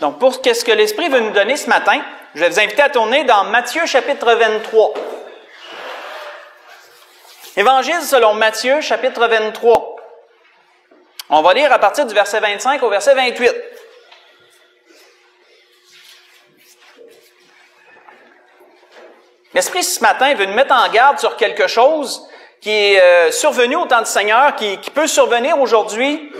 Donc, pour ce que l'Esprit veut nous donner ce matin, je vais vous inviter à tourner dans Matthieu chapitre 23. Évangile selon Matthieu chapitre 23. On va lire à partir du verset 25 au verset 28. L'Esprit, ce matin, veut nous mettre en garde sur quelque chose qui est survenu au temps du Seigneur, qui peut survenir aujourd'hui,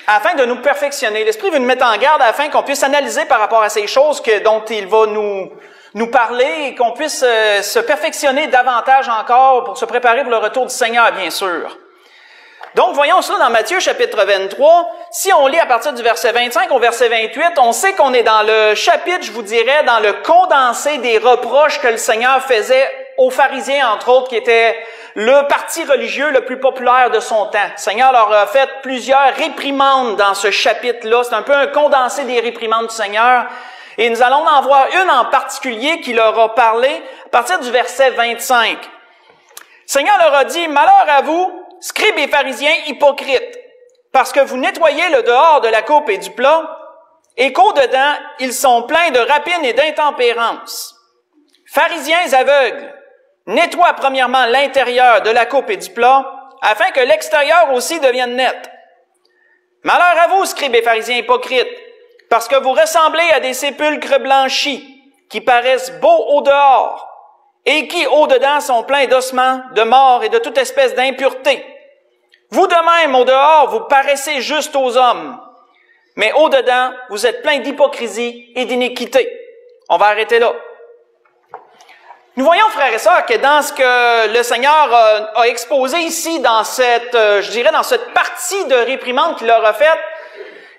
afin de nous perfectionner. L'Esprit veut nous mettre en garde afin qu'on puisse analyser par rapport à ces choses dont il va nous parler et qu'on puisse se perfectionner davantage encore pour se préparer pour le retour du Seigneur, bien sûr. Donc, voyons cela dans Matthieu chapitre 23. Si on lit à partir du verset 25 au verset 28, on sait qu'on est dans le chapitre, je vous dirais, dans le condensé des reproches que le Seigneur faisait aux pharisiens, entre autres, qui étaient le parti religieux le plus populaire de son temps. Le Seigneur leur a fait plusieurs réprimandes dans ce chapitre-là. C'est un peu un condensé des réprimandes du Seigneur. Et nous allons en voir une en particulier qui leur a parlé à partir du verset 25. Le Seigneur leur a dit, « Malheur à vous, scribes et pharisiens hypocrites, parce que vous nettoyez le dehors de la coupe et du plat, et qu'au-dedans, ils sont pleins de rapine et d'intempérance. Pharisiens aveugles, nettoie premièrement l'intérieur de la coupe et du plat, afin que l'extérieur aussi devienne net. Malheur à vous, scribes et pharisiens hypocrites, parce que vous ressemblez à des sépulcres blanchis, qui paraissent beaux au dehors, et qui, au-dedans, sont pleins d'ossements, de morts et de toute espèce d'impureté. Vous de même, au dehors, vous paraissez juste aux hommes, mais au-dedans, vous êtes pleins d'hypocrisie et d'iniquité. » On va arrêter là. Nous voyons, frères et sœurs, que dans ce que le Seigneur a exposé ici, dans cette, dans cette partie de réprimande qu'il leur a faite,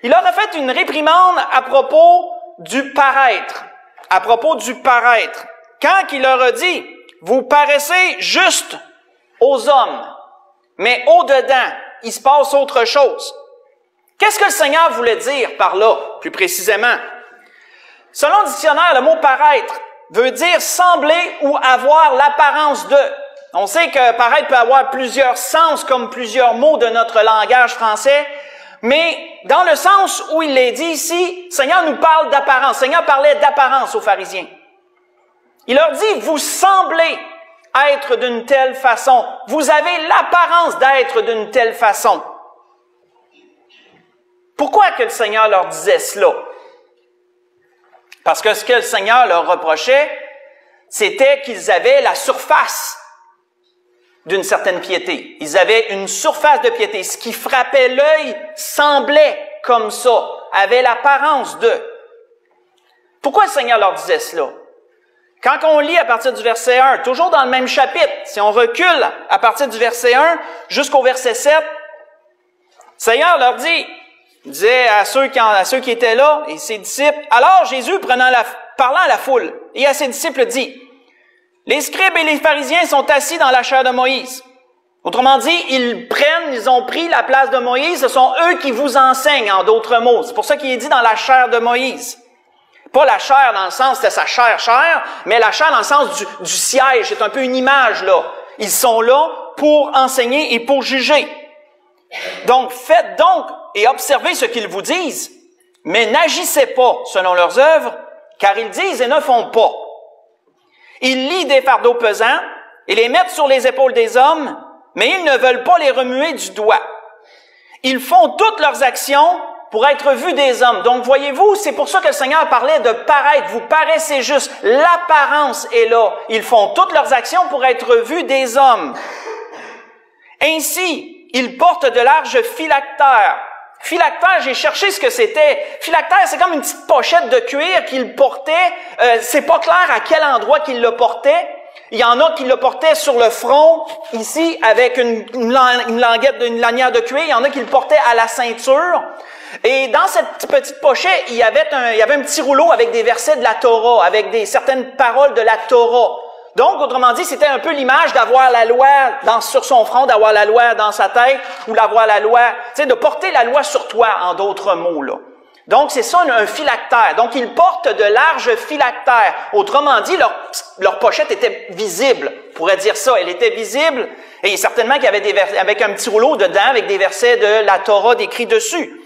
il leur a fait une réprimande à propos du paraître. À propos du paraître. Quand il leur a dit, vous paraissez juste aux hommes, mais au-dedans, il se passe autre chose. Qu'est-ce que le Seigneur voulait dire par là, plus précisément? Selon le dictionnaire, le mot paraître veut dire sembler ou avoir l'apparence de. On sait que paraître peut avoir plusieurs sens, comme plusieurs mots de notre langage français, mais dans le sens où il est dit ici, le Seigneur nous parle d'apparence. Le Seigneur parlait d'apparence aux pharisiens. Il leur dit, vous semblez être d'une telle façon. Vous avez l'apparence d'être d'une telle façon. Pourquoi que le Seigneur leur disait cela? Parce que ce que le Seigneur leur reprochait, c'était qu'ils avaient la surface d'une certaine piété. Ils avaient une surface de piété. Ce qui frappait l'œil semblait comme ça, avait l'apparence de. Pourquoi le Seigneur leur disait cela? Quand on lit à partir du verset 1, toujours dans le même chapitre, si on recule à partir du verset 1 jusqu'au verset 7, le Seigneur leur dit, il disait à ceux qui étaient là et ses disciples, alors Jésus, parlant à la foule, et à ses disciples dit, les scribes et les pharisiens sont assis dans la chaire de Moïse. Autrement dit, ils ont pris la place de Moïse, ce sont eux qui vous enseignent, en d'autres mots. C'est pour ça qu'il est dit dans la chaire de Moïse. Pas la chair dans le sens de sa chair, mais la chair dans le sens du siège. C'est un peu une image, là. Ils sont là pour enseigner et pour juger. Donc, faites donc et observez ce qu'ils vous disent, mais n'agissez pas selon leurs œuvres, car ils disent et ne font pas. Ils lient des fardeaux pesants et les mettent sur les épaules des hommes, mais ils ne veulent pas les remuer du doigt. Ils font toutes leurs actions pour être vus des hommes. Donc, voyez-vous, c'est pour ça que le Seigneur parlait de paraître. Vous paraissez juste. L'apparence est là. Ils font toutes leurs actions pour être vus des hommes. Ainsi, ils portent de larges phylactères. Phylactère, j'ai cherché ce que c'était. Phylactère, c'est comme une petite pochette de cuir qu'il portait. C'est pas clair à quel endroit qu'il le portait. Il y en a qui le portaient sur le front, ici, avec une lanière de cuir. Il y en a qui le portaient à la ceinture. Et dans cette petite pochette, il y avait un petit rouleau avec des versets de la Torah, avec certaines paroles de la Torah. Donc, autrement dit, c'était un peu l'image d'avoir la loi sur son front, d'avoir la loi dans sa tête, ou d'avoir la loi, de porter la loi sur toi, en d'autres mots, là. Donc, c'est ça un phylactère. Donc, ils portent de larges phylactères. Autrement dit, leur pochette était visible. On pourrait dire ça. Elle était visible. Et certainement qu'il y avait avec un petit rouleau dedans, avec des versets de la Torah décrits dessus.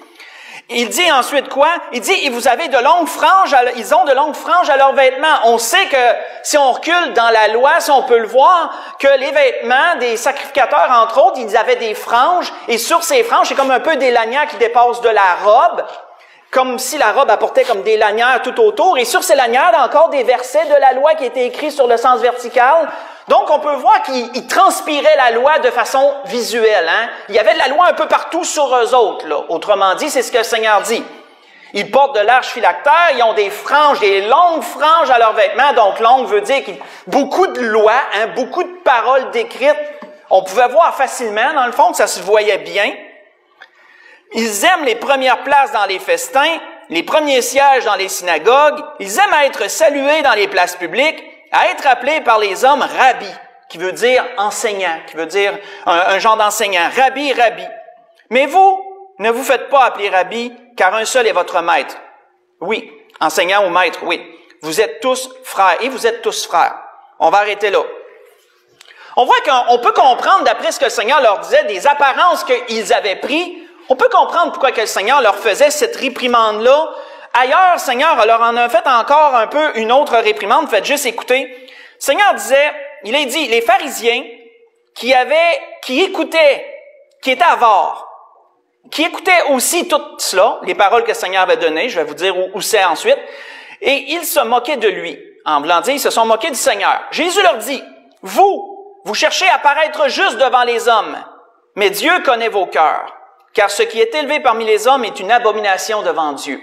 il dit ensuite quoi? Il dit, ils ont de longues franges à leurs vêtements. On sait que si on recule dans la loi, si on peut le voir, que les vêtements des sacrificateurs, entre autres, ils avaient des franges, et sur ces franges, c'est comme un peu des lanières qui dépassent de la robe, comme si la robe apportait comme des lanières tout autour, et sur ces lanières, il y a encore des versets de la loi qui étaient écrits sur le sens vertical. Donc, on peut voir qu'ils transpiraient la loi de façon visuelle. Hein? Il y avait de la loi un peu partout sur eux autres. Là. Autrement dit, c'est ce que le Seigneur dit. Ils portent de l'arche phylactère, ils ont des franges, des longues franges à leurs vêtements. Donc, longue veut dire beaucoup de lois, hein, beaucoup de paroles décrites. On pouvait voir facilement, dans le fond, que ça se voyait bien. Ils aiment les premières places dans les festins, les premiers sièges dans les synagogues. Ils aiment être salués dans les places publiques, à être appelés par les hommes rabbi, qui veut dire enseignant, qui veut dire un genre d'enseignant. Rabbi, rabbi. Mais vous, ne vous faites pas appeler rabbi, car un seul est votre maître. Oui, enseignant ou maître, oui. Vous êtes tous frères, et vous êtes tous frères. On va arrêter là. On voit qu'on peut comprendre, d'après ce que le Seigneur leur disait, des apparences qu'ils avaient prises, on peut comprendre pourquoi que le Seigneur leur faisait cette réprimande-là. Ailleurs, le Seigneur leur en a fait encore un peu une autre réprimande. Faites juste écouter. Le Seigneur disait, il a dit, les pharisiens qui écoutaient, qui étaient avares, qui écoutaient aussi tout cela, les paroles que le Seigneur avait données, je vais vous dire où c'est ensuite, et ils se moquaient de lui. En voulant dire, ils se sont moqués du Seigneur. Jésus leur dit, vous cherchez à paraître juste devant les hommes, mais Dieu connaît vos cœurs, car ce qui est élevé parmi les hommes est une abomination devant Dieu.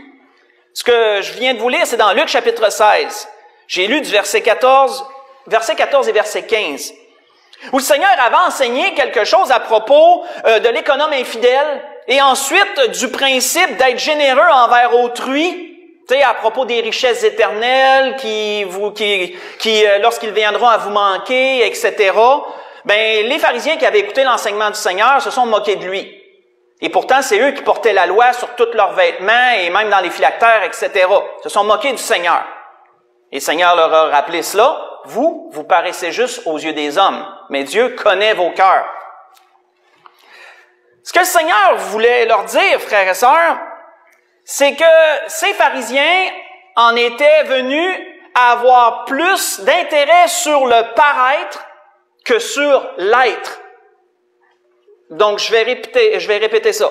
Ce que je viens de vous lire, c'est dans Luc chapitre 16. J'ai lu du verset 14 et verset 15, où le Seigneur avait enseigné quelque chose à propos de l'économe infidèle et ensuite du principe d'être généreux envers autrui, tu sais, à propos des richesses éternelles qui lorsqu'ils viendront à vous manquer, etc. Ben, les pharisiens qui avaient écouté l'enseignement du Seigneur se sont moqués de lui. Et pourtant, c'est eux qui portaient la loi sur tous leurs vêtements et même dans les phylactères, etc. Ils se sont moqués du Seigneur. Et le Seigneur leur a rappelé cela. Vous paraissez juste aux yeux des hommes, mais Dieu connaît vos cœurs. Ce que le Seigneur voulait leur dire, frères et sœurs, c'est que ces pharisiens en étaient venus à avoir plus d'intérêt sur le paraître que sur l'être. Donc, je vais répéter ça.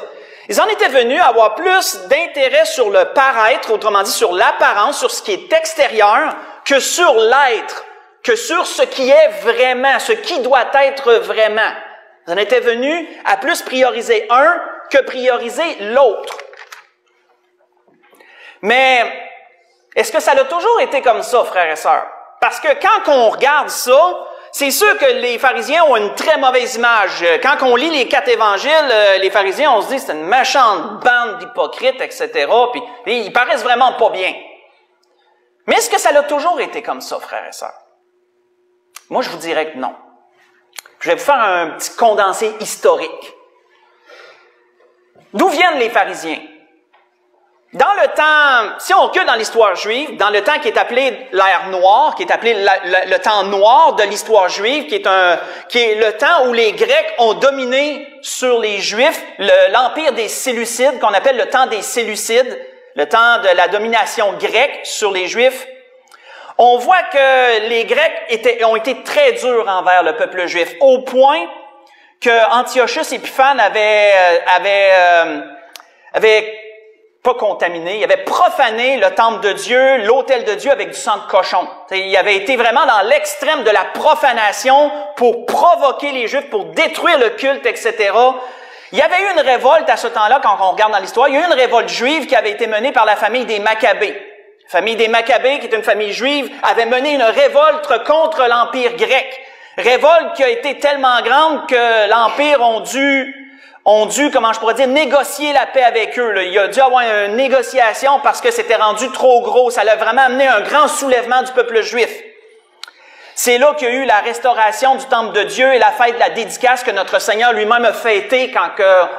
Ils en étaient venus à avoir plus d'intérêt sur le paraître, autrement dit sur l'apparence, sur ce qui est extérieur, que sur l'être, que sur ce qui est vraiment, ce qui doit être vraiment. Ils en étaient venus à plus prioriser un que prioriser l'autre. Mais, est-ce que ça a toujours été comme ça, frères et sœurs? Parce que quand on regarde ça, c'est sûr que les pharisiens ont une très mauvaise image. Quand on lit les 4 évangiles, les pharisiens, on se dit c'est une méchante bande d'hypocrites, etc. Puis ils paraissent vraiment pas bien. Mais est-ce que ça a toujours été comme ça, frères et sœurs? Moi, je vous dirais que non. Je vais vous faire un petit condensé historique. D'où viennent les pharisiens? Dans le temps, si on recule dans l'histoire juive, dans le temps qui est appelé l'ère noire, qui est appelé le temps noir de l'histoire juive, qui est le temps où les Grecs ont dominé sur les Juifs, l'empire des Séleucides, qu'on appelle le temps des Séleucides, le temps de la domination grecque sur les Juifs, on voit que les Grecs ont été très durs envers le peuple juif, au point que Antiochus Épiphane avait pas contaminé, il avait profané le temple de Dieu, l'autel de Dieu avec du sang de cochon. Il avait été vraiment dans l'extrême de la profanation pour provoquer les Juifs, pour détruire le culte, etc. Il y avait eu une révolte à ce temps-là, quand on regarde dans l'histoire, il y a eu une révolte juive qui avait été menée par la famille des Maccabées. La famille des Maccabées, qui est une famille juive, avait mené une révolte contre l'Empire grec. Révolte qui a été tellement grande que l'Empire ont dû, comment je pourrais dire, négocier la paix avec eux. Là. Il a dû avoir une négociation parce que c'était rendu trop gros. Ça a vraiment amené un grand soulèvement du peuple juif. C'est là qu'il y a eu la restauration du temple de Dieu et la fête de la dédicace que notre Seigneur lui-même a fêté quand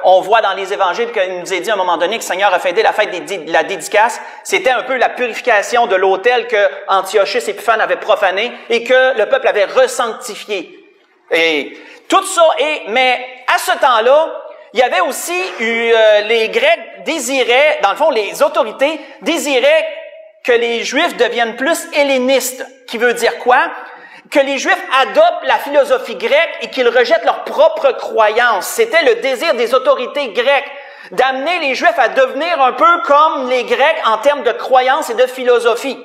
on voit dans les évangiles qu'il nous a dit à un moment donné que le Seigneur a fêté la fête de la dédicace. C'était un peu la purification de l'autel que Antiochus Épiphane avait profané et que le peuple avait resanctifié. Et tout ça mais à ce temps-là, il y avait aussi eu, les Grecs désiraient, dans le fond, les autorités désiraient que les Juifs deviennent plus hellénistes. Qui veut dire quoi? Que les Juifs adoptent la philosophie grecque et qu'ils rejettent leur propre croyance. C'était le désir des autorités grecques d'amener les Juifs à devenir un peu comme les Grecs en termes de croyance et de philosophie.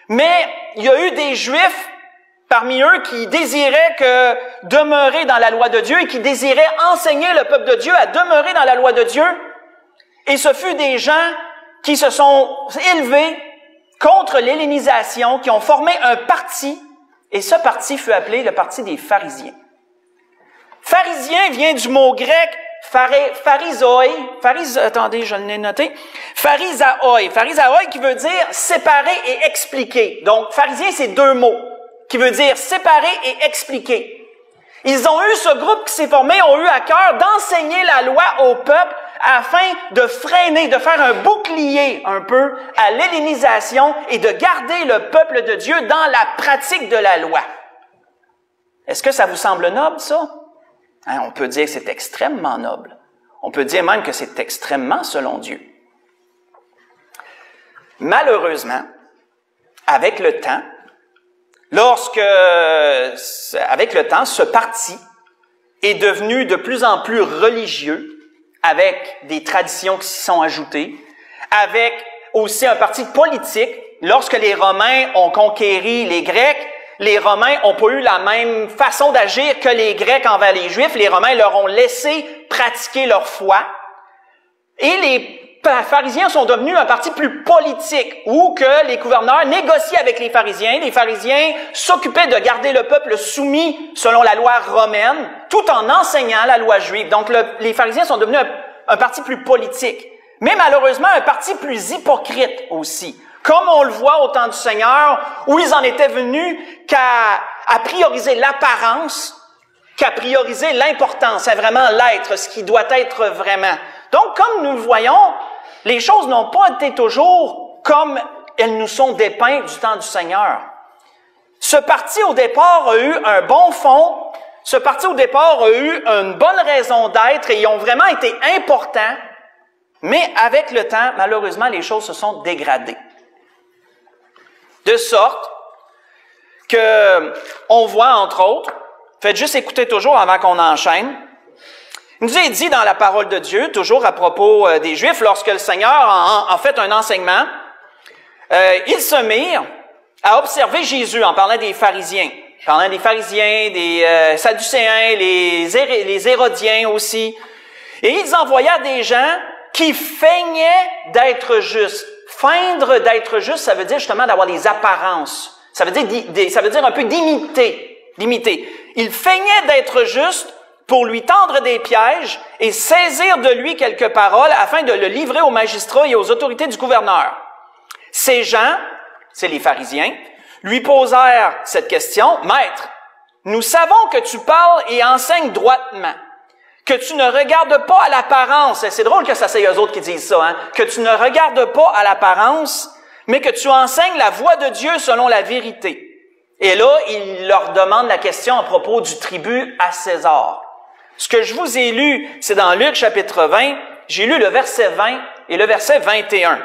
Mais il y a eu des Juifs parmi eux qui désiraient demeurer dans la loi de Dieu et qui désiraient enseigner le peuple de Dieu à demeurer dans la loi de Dieu. Et ce fut des gens qui se sont élevés contre l'hellénisation, qui ont formé un parti, et ce parti fut appelé le parti des pharisiens. Pharisien vient du mot grec pharisoi, attendez, je l'ai noté, pharisaoi qui veut dire séparer et expliquer. Donc, pharisien, c'est deux mots, qui veut dire séparer et expliquer. Ils ont eu, ce groupe qui s'est formé, ont eu à cœur d'enseigner la loi au peuple afin de freiner, de faire un bouclier un peu à l'hellénisation et de garder le peuple de Dieu dans la pratique de la loi. Est-ce que ça vous semble noble, ça? Hein, on peut dire que c'est extrêmement noble. On peut dire même que c'est extrêmement selon Dieu. Malheureusement, avec le temps, ce parti est devenu de plus en plus religieux, avec des traditions qui s'y sont ajoutées, avec aussi un parti politique. Lorsque les Romains ont conquéri les Grecs, les Romains n'ont pas eu la même façon d'agir que les Grecs envers les Juifs. Les Romains leur ont laissé pratiquer leur foi. Et les pharisiens sont devenus un parti plus politique, où que les gouverneurs négociaient avec les pharisiens s'occupaient de garder le peuple soumis selon la loi romaine, tout en enseignant la loi juive. Donc les pharisiens sont devenus un parti plus politique, mais malheureusement un parti plus hypocrite aussi, comme on le voit au temps du Seigneur, où ils en étaient venus qu'à prioriser l'apparence, qu'à prioriser l'importance, à vraiment l'être, ce qui doit être vraiment. Donc, comme nous le voyons, les choses n'ont pas été toujours comme elles nous sont dépeintes du temps du Seigneur. Ce parti, au départ, a eu un bon fond. Ce parti, au départ, a eu une bonne raison d'être et ils ont vraiment été importants. Mais avec le temps, malheureusement, les choses se sont dégradées. De sorte que on voit, entre autres, faites juste écouter toujours avant qu'on enchaîne, il nous est dit dans la parole de Dieu, toujours à propos des Juifs, lorsque le Seigneur en fait un enseignement, ils se mirent à observer Jésus en parlant des pharisiens. Parlant des pharisiens, des sadducéens, les hérodiens aussi. Et ils envoyèrent des gens qui feignaient d'être justes. Feindre d'être juste, ça veut dire justement d'avoir des apparences. Ça veut dire un peu d'imiter. Ils feignaient d'être justes pour lui tendre des pièges et saisir de lui quelques paroles afin de le livrer aux magistrats et aux autorités du gouverneur. Ces gens, c'est les pharisiens, lui posèrent cette question: « Maître, nous savons que tu parles et enseignes droitement, que tu ne regardes pas à l'apparence. » C'est drôle que ça c'est eux autres qui disent ça, hein? « Que tu ne regardes pas à l'apparence, mais que tu enseignes la voie de Dieu selon la vérité. » Et là, il leur demande la question à propos du tribut à César. Ce que je vous ai lu, c'est dans Luc chapitre 20. J'ai lu le verset 20 et le verset 21.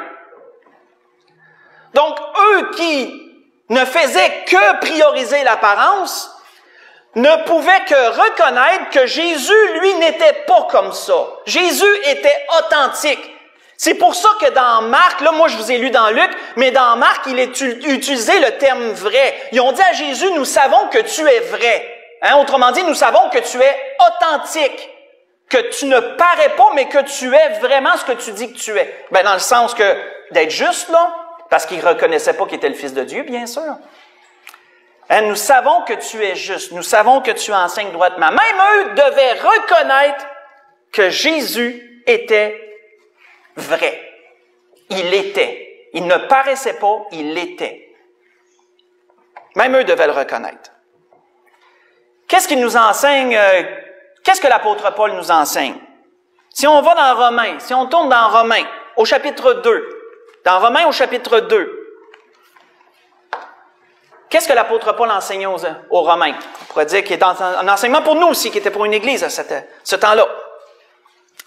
Donc, eux qui ne faisaient que prioriser l'apparence, ne pouvaient que reconnaître que Jésus, lui, n'était pas comme ça. Jésus était authentique. C'est pour ça que dans Marc, là, moi je vous ai lu dans Luc, mais dans Marc, il est utilisé le terme vrai. Ils ont dit à Jésus, nous savons que tu es vrai. Hein? Autrement dit, nous savons que tu es authentique, que tu ne parais pas, mais que tu es vraiment ce que tu dis que tu es. Ben, dans le sens que d'être juste, là, parce qu'ils ne reconnaissaient pas qu'il était le Fils de Dieu, bien sûr. Hein? Nous savons que tu es juste, nous savons que tu enseignes droitement. Même eux devaient reconnaître que Jésus était vrai. Il l'était. Il ne paraissait pas, il l'était. Même eux devaient le reconnaître. Qu'est-ce qu'il nous enseigne? Qu'est-ce que l'apôtre Paul nous enseigne? Si on va dans Romains, si on tourne dans Romains, au chapitre 2, dans Romains au chapitre 2, qu'est-ce que l'apôtre Paul enseignait aux Romains? On pourrait dire qu'il est un enseignement pour nous aussi, qui était pour une église à ce temps-là.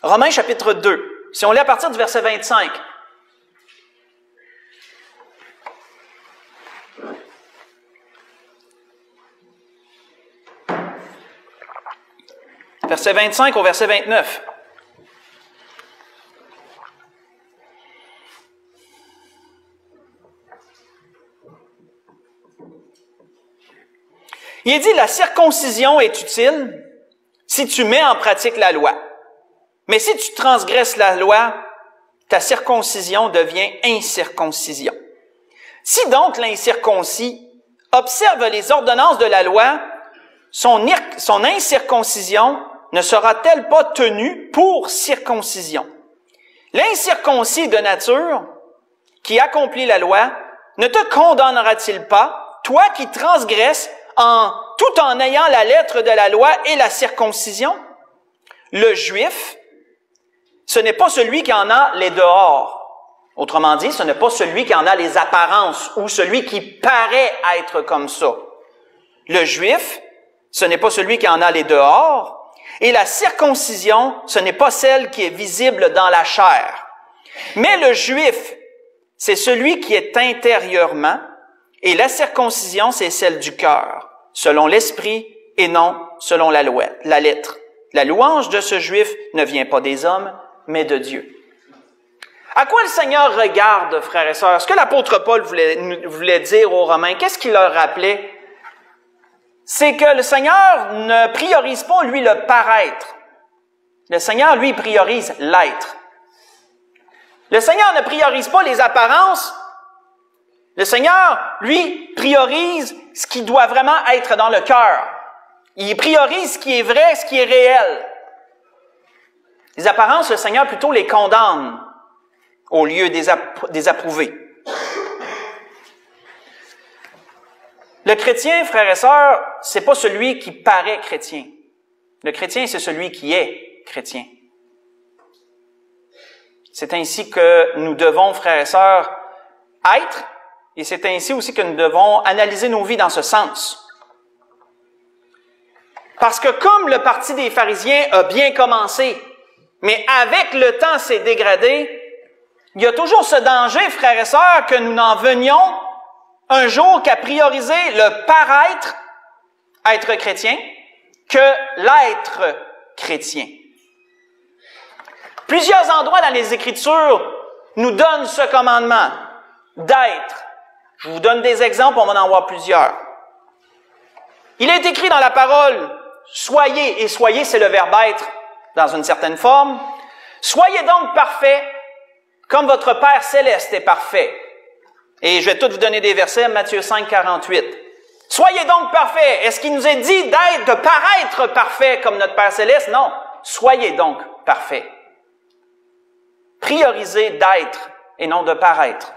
Romains chapitre 2, si on lit à partir du verset 25. Verset 25 au verset 29. Il dit, la circoncision est utile si tu mets en pratique la loi. Mais si tu transgresses la loi, ta circoncision devient incirconcision. Si donc l'incirconcis observe les ordonnances de la loi, son incirconcision ne sera-t-elle pas tenue pour circoncision? L'incirconcis de nature, qui accomplit la loi, ne te condamnera-t-il pas, toi qui transgresses tout en ayant la lettre de la loi et la circoncision? Le juif, ce n'est pas celui qui en a les dehors. Autrement dit, ce n'est pas celui qui en a les apparences ou celui qui paraît être comme ça. Le juif, ce n'est pas celui qui en a les dehors. Et la circoncision, ce n'est pas celle qui est visible dans la chair. Mais le juif, c'est celui qui est intérieurement, et la circoncision, c'est celle du cœur, selon l'esprit et non selon la lettre. La louange de ce juif ne vient pas des hommes, mais de Dieu. À quoi le Seigneur regarde, frères et sœurs? Ce que l'apôtre Paul voulait dire aux Romains, qu'est-ce qu'il leur rappelait? C'est que le Seigneur ne priorise pas, lui, le paraître. Le Seigneur, lui, priorise l'être. Le Seigneur ne priorise pas les apparences. Le Seigneur, lui, priorise ce qui doit vraiment être dans le cœur. Il priorise ce qui est vrai, ce qui est réel. Les apparences, le Seigneur plutôt les condamne au lieu des approuver. Le chrétien, frères et sœurs, c'est pas celui qui paraît chrétien. Le chrétien, c'est celui qui est chrétien. C'est ainsi que nous devons, frères et sœurs, être, et c'est ainsi aussi que nous devons analyser nos vies dans ce sens. Parce que comme le parti des pharisiens a bien commencé, mais avec le temps s'est dégradé, il y a toujours ce danger, frères et sœurs, que nous n'en venions un jour qu'à prioriser le paraître, être chrétien, que l'être chrétien. Plusieurs endroits dans les Écritures nous donnent ce commandement d'être. Je vous donne des exemples, on va en voir plusieurs. Il est écrit dans la parole « Soyez », et « soyez » c'est le verbe « être » dans une certaine forme. « Soyez donc parfaits, comme votre Père céleste est parfait. » Et je vais tout vous donner des versets, Matthieu 5, 48. « Soyez donc parfaits ». Est-ce qu'il nous est dit d'être, de paraître parfait comme notre Père céleste? Non. « Soyez donc parfaits ». Priorisez d'être et non de paraître.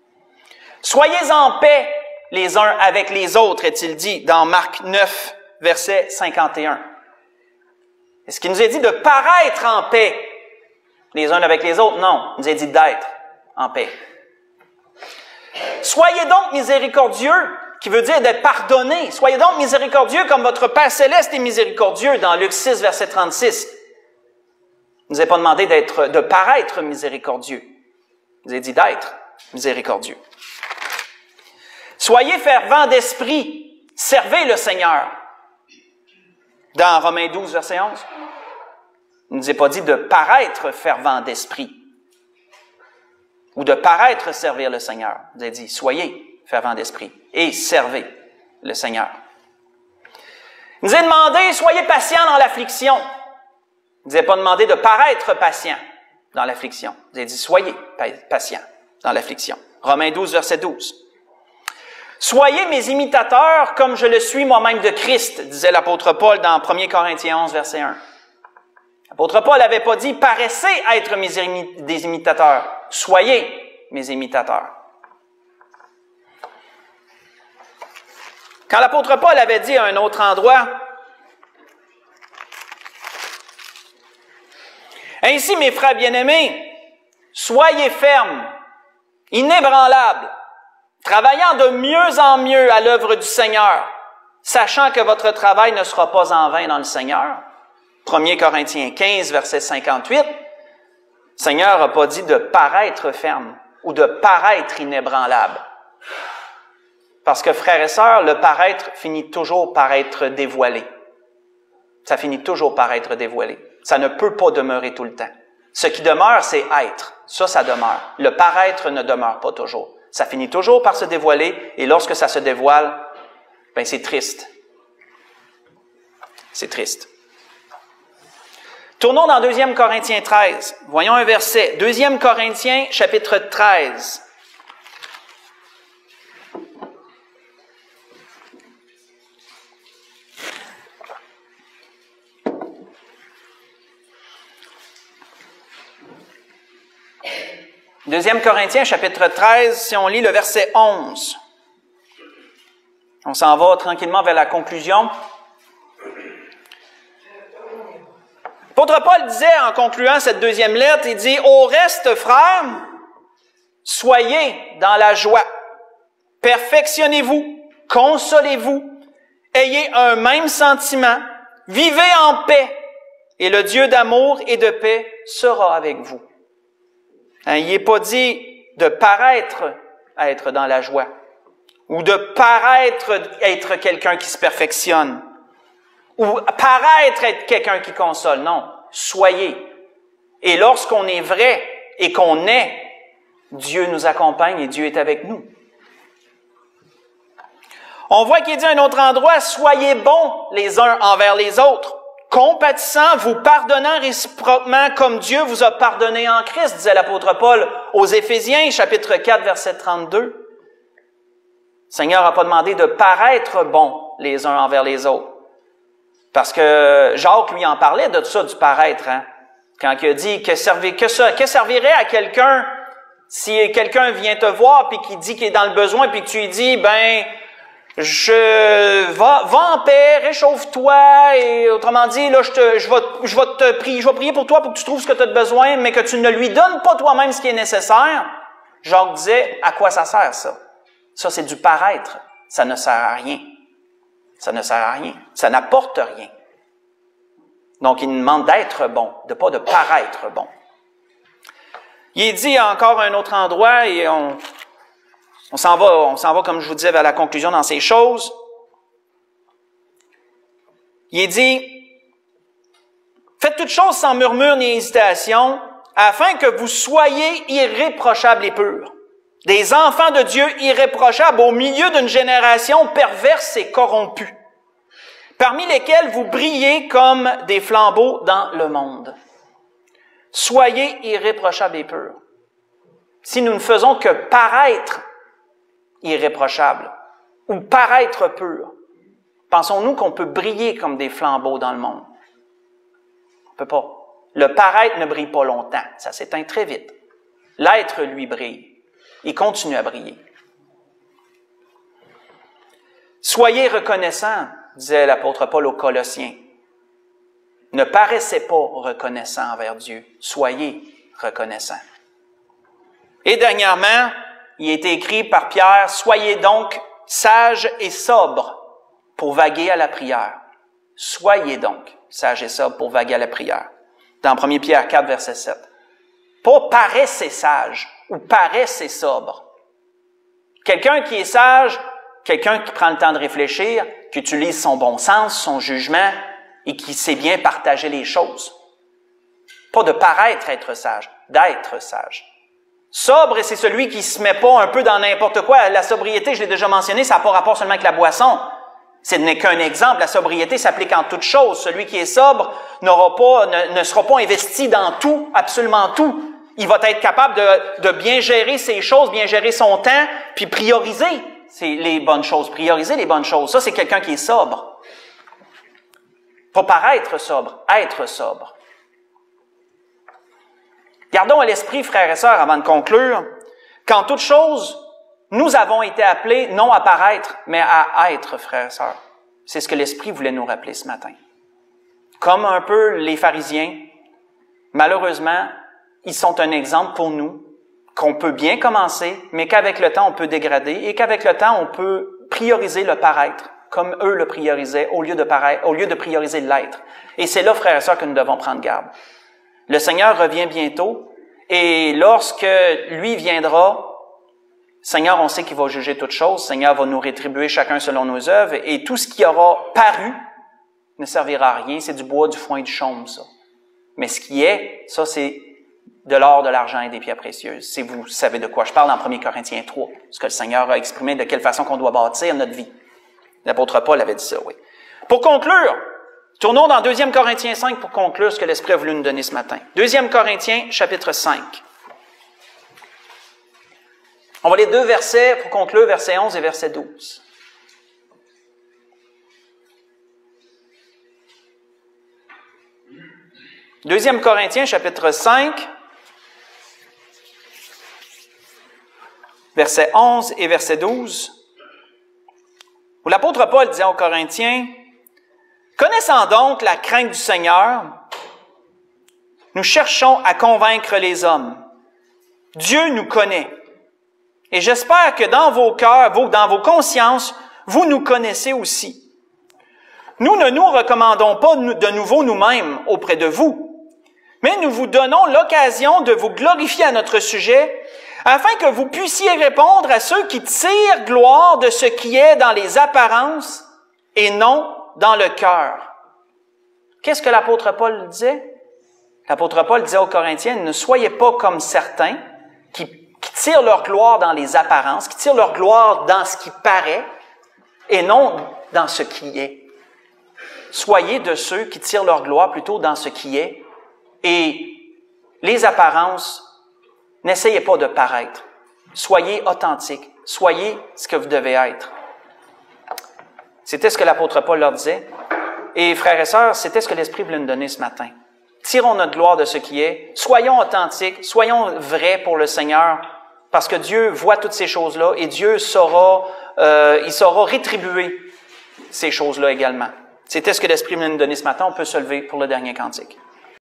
« Soyez en paix les uns avec les autres », est-il dit dans Marc 9, verset 51. Est-ce qu'il nous est dit de paraître en paix les uns avec les autres? Non, il nous est dit d'être en paix. « Soyez donc miséricordieux », qui veut dire d'être pardonné. « Soyez donc miséricordieux comme votre Père céleste est miséricordieux » dans Luc 6, verset 36. Il ne nous est pas demandé de paraître miséricordieux. Il nous est dit d'être miséricordieux. Soyez fervents d'esprit, servez le Seigneur. Dans Romains 12, verset 11. Il ne nous est pas dit de paraître fervent d'esprit ou de paraître servir le Seigneur. Il nous est dit, soyez fervents d'esprit et servez le Seigneur. Il nous est demandé, soyez patients dans l'affliction. Il ne nous est pas demandé de paraître patient dans l'affliction. Il nous est dit, soyez patients dans l'affliction. Romains 12, verset 12. Soyez mes imitateurs comme je le suis moi-même de Christ, disait l'apôtre Paul dans 1 Corinthiens 11, verset 1. L'apôtre Paul n'avait pas dit « paraissez être des imitateurs, soyez mes imitateurs ». Quand l'apôtre Paul avait dit à un autre endroit « Ainsi, mes frères bien-aimés, soyez fermes, inébranlables, travaillant de mieux en mieux à l'œuvre du Seigneur, sachant que votre travail ne sera pas en vain dans le Seigneur. » 1 Corinthiens 15, verset 58, le Seigneur n'a pas dit de paraître ferme ou de paraître inébranlable. Parce que, frères et sœurs, le paraître finit toujours par être dévoilé. Ça finit toujours par être dévoilé. Ça ne peut pas demeurer tout le temps. Ce qui demeure, c'est être. Ça demeure. Le paraître ne demeure pas toujours. Ça finit toujours par se dévoiler, et lorsque ça se dévoile, ben c'est triste. C'est triste. Tournons dans 2 Corinthiens 13. Voyons un verset. 2 Corinthiens, chapitre 13. Deuxième Corinthiens, chapitre 13, si on lit le verset 11. On s'en va tranquillement vers la conclusion. L'apôtre Paul disait, en concluant cette deuxième lettre, il dit, « Au reste, frères, soyez dans la joie, perfectionnez-vous, consolez-vous, ayez un même sentiment, vivez en paix, et le Dieu d'amour et de paix sera avec vous. » Il n'est pas dit de paraître être dans la joie ou de paraître être quelqu'un qui se perfectionne ou paraître être quelqu'un qui console. Non, soyez. Et lorsqu'on est vrai et qu'on est, Dieu nous accompagne et Dieu est avec nous. On voit qu'il dit à un autre endroit, « Soyez bons les uns envers les autres, compatissant, vous pardonnant réciproquement comme Dieu vous a pardonné en Christ, disait l'apôtre Paul aux Éphésiens, chapitre 4, verset 32. Le Seigneur n'a pas demandé de paraître bons les uns envers les autres. Parce que Jacques lui en parlait de ça, du paraître, hein? Quand il a dit que servirait à quelqu'un si quelqu'un vient te voir puis qui dit qu'il est dans le besoin puis que tu lui dis, ben, va en paix, réchauffe-toi, et autrement dit, là, je vais prier pour toi pour que tu trouves ce que tu as besoin, mais que tu ne lui donnes pas toi-même ce qui est nécessaire. Jacques disait, à quoi ça sert, ça? Ça, c'est du paraître. Ça ne sert à rien. Ça ne sert à rien. Ça n'apporte rien. Donc, il nous demande d'être bon, pas de paraître bon. Il est dit encore à un autre endroit, et on s'en va, comme je vous disais, vers la conclusion dans ces choses. Il est dit, « Faites toutes choses sans murmure ni hésitation, afin que vous soyez irréprochables et purs, des enfants de Dieu irréprochables au milieu d'une génération perverse et corrompue, parmi lesquels vous brillez comme des flambeaux dans le monde. Soyez irréprochables et purs. » Si nous ne faisons que paraître irréprochable ou paraître pur, pensons-nous qu'on peut briller comme des flambeaux dans le monde? On ne peut pas. Le paraître ne brille pas longtemps, ça s'éteint très vite. L'être, lui, brille. Il continue à briller. Soyez reconnaissants, disait l'apôtre Paul aux Colossiens. Ne paraissez pas reconnaissants envers Dieu. Soyez reconnaissants. Et dernièrement, il a été écrit par Pierre, « Soyez donc sages et sobres pour vaguer à la prière. » Soyez donc sages et sobres pour vaguer à la prière. Dans 1 Pierre 4, verset 7. Pas paraissez sage ou paraissez sobre. Quelqu'un qui est sage, quelqu'un qui prend le temps de réfléchir, qui utilise son bon sens, son jugement et qui sait bien partager les choses. Pas de paraître être sage, d'être sage. Sobre, c'est celui qui se met pas un peu dans n'importe quoi. La sobriété, je l'ai déjà mentionné, ça n'a pas rapport seulement avec la boisson. Ce n'est qu'un exemple. La sobriété s'applique en toutes choses. Celui qui est sobre ne sera pas investi dans tout, absolument tout. Il va être capable de bien gérer ses choses, bien gérer son temps, puis prioriser les bonnes choses. Prioriser les bonnes choses. Ça, c'est quelqu'un qui est sobre. Pas paraître sobre, être sobre. Gardons à l'esprit, frères et sœurs, avant de conclure, qu'en toute chose, nous avons été appelés non à paraître, mais à être, frères et sœurs. C'est ce que l'Esprit voulait nous rappeler ce matin. Comme un peu les pharisiens, malheureusement, ils sont un exemple pour nous, qu'on peut bien commencer, mais qu'avec le temps, on peut dégrader, et qu'avec le temps, on peut prioriser le paraître comme eux le priorisaient, au lieu de prioriser l'être. Et c'est là, frères et sœurs, que nous devons prendre garde. Le Seigneur revient bientôt, et lorsque lui viendra, Seigneur, on sait qu'il va juger toutes choses, Seigneur va nous rétribuer chacun selon nos œuvres, et tout ce qui aura paru ne servira à rien, c'est du bois, du foin et du chaume, ça. Mais ce qui est, ça, c'est de l'or, de l'argent et des pierres précieuses. Si vous savez de quoi je parle en 1 Corinthiens 3, ce que le Seigneur a exprimé, de quelle façon qu'on doit bâtir notre vie. L'apôtre Paul avait dit ça, oui. Pour conclure, tournons dans 2 Corinthiens 5 pour conclure ce que l'Esprit a voulu nous donner ce matin. 2 Corinthiens, chapitre 5. On va les 2 versets pour conclure, verset 11 et verset 12. Deuxième Corinthiens, chapitre 5, verset 11 et verset 12, où l'apôtre Paul disait aux Corinthiens, « Connaissant donc la crainte du Seigneur, nous cherchons à convaincre les hommes. Dieu nous connaît. Et j'espère que dans vos cœurs, dans vos consciences, vous nous connaissez aussi. Nous ne nous recommandons pas de nouveau nous-mêmes auprès de vous, mais nous vous donnons l'occasion de vous glorifier à notre sujet, afin que vous puissiez répondre à ceux qui tirent gloire de ce qui est dans les apparences et non dans le cœur. » Qu'est-ce que l'apôtre Paul disait? L'apôtre Paul disait aux Corinthiens, ne soyez pas comme certains qui tirent leur gloire dans les apparences, qui tirent leur gloire dans ce qui paraît et non dans ce qui est. Soyez de ceux qui tirent leur gloire plutôt dans ce qui est. Et les apparences, n'essayez pas de paraître. Soyez authentiques. Soyez ce que vous devez être. C'était ce que l'apôtre Paul leur disait. Et frères et sœurs, c'était ce que l'Esprit voulait nous donner ce matin. Tirons notre gloire de ce qui est. Soyons authentiques. Soyons vrais pour le Seigneur. Parce que Dieu voit toutes ces choses-là et Dieu saura rétribuer ces choses-là également. C'était ce que l'Esprit voulait nous donner ce matin. On peut se lever pour le dernier cantique.